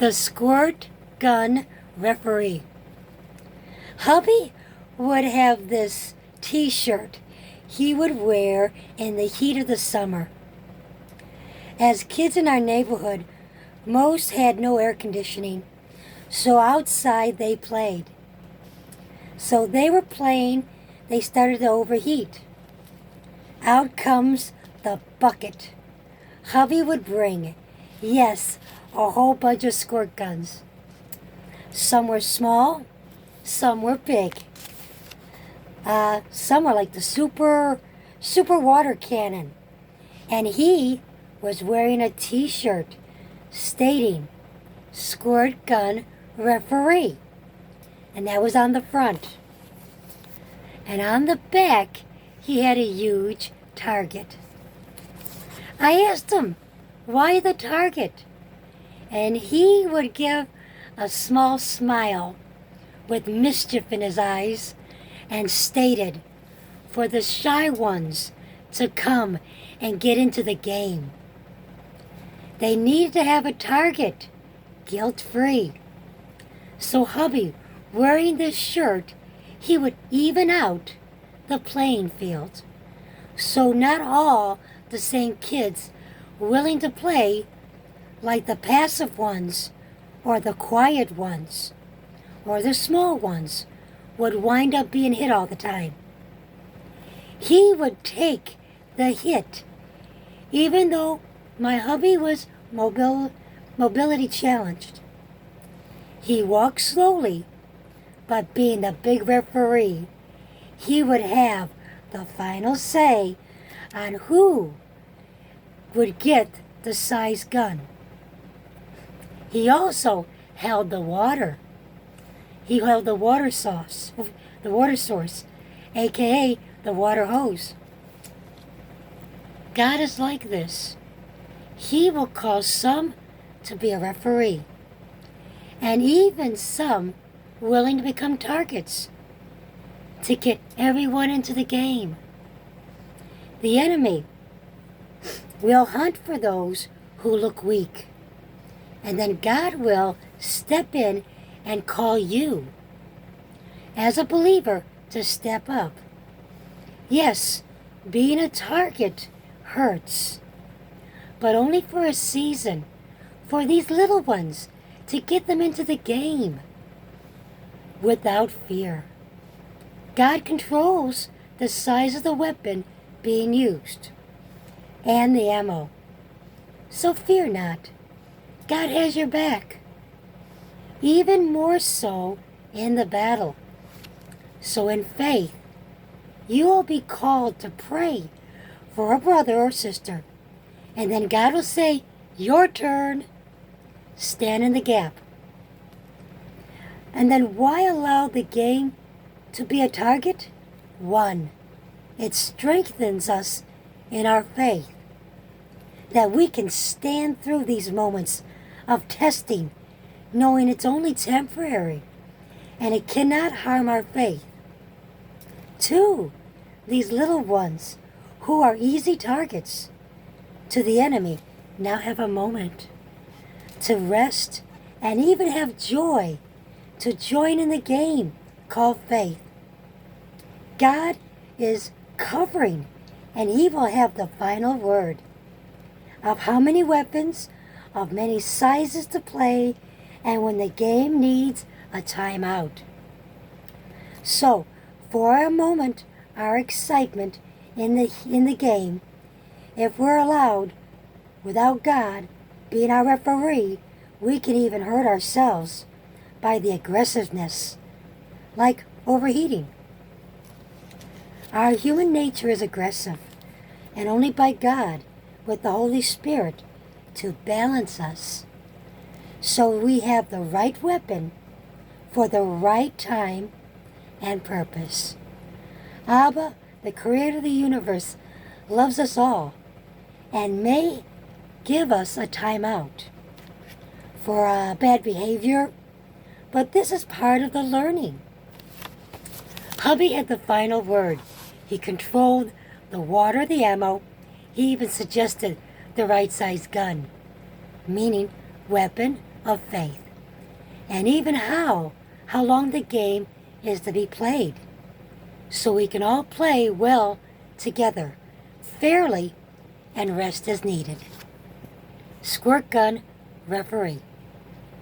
The Squirt GUN Referee. Hubby would have this t-shirt he would wear in the heat of the summer. As kids in our neighborhood, most had no air conditioning, so outside they played. So they were playing, they started to overheat. Out comes the bucket. Hubby would bring, yes, a whole bunch of squirt guns. Some were small, some were big. Some were like the super water cannon. And he was wearing a t-shirt stating Squirt GUN Referee. And that was on the front. And on the back, he had a huge target. I asked him, why the target? And he would give a small smile with mischief in his eyes and stated, for the shy ones to come and get into the game. They needed to have a target, guilt-free. So hubby, wearing this shirt, he would even out the playing field. So not all the same kids willing to play like the passive ones or the quiet ones or the small ones would wind up being hit all the time. He would take the hit even though my hubby was mobility challenged. He walked slowly, but being the big referee, he would have the final say on who would get the size gun. He also held the water. He held the water source, aka the water hose. God is like this. He will cause some to be a referee, and even some willing to become targets to get everyone into the game. The enemy will hunt for those who look weak, and then God will step in and call you as a believer to step up. Yes, being a target hurts, but only for a season, for these little ones, to get them into the game without fear. God controls the size of the weapon being used and the ammo. So fear not. God has your back. Even more so in the battle. So in faith, you will be called to pray for a brother or sister. And then God will say, your turn. Stand in the gap. And then why allow the game to be a target? 1, it strengthens us in our faith, that we can stand through these moments of testing, knowing it's only temporary, and it cannot harm our faith. 2, these little ones who are easy targets to the enemy now have a moment to rest and even have joy to join in the game called faith. God is covering, and he will have the final word of how many weapons, of many sizes to play, and when the game needs a timeout. So, for a moment, our excitement in the game, if we're allowed, without God being our referee, we can even hurt ourselves by the aggressiveness, like overheating. Our human nature is aggressive, and only by God, with the Holy Spirit, to balance us, so we have the right weapon for the right time and purpose. Abba, the creator of the universe, loves us all and may give us a timeout for bad behavior, but this is part of the learning. Hubby had the final word. He controlled the water, the ammo. He even suggested the right size gun, meaning weapon of faith, and even how long the game is to be played, so we can all play well together, fairly, and rest as needed. Squirt Gun Referee.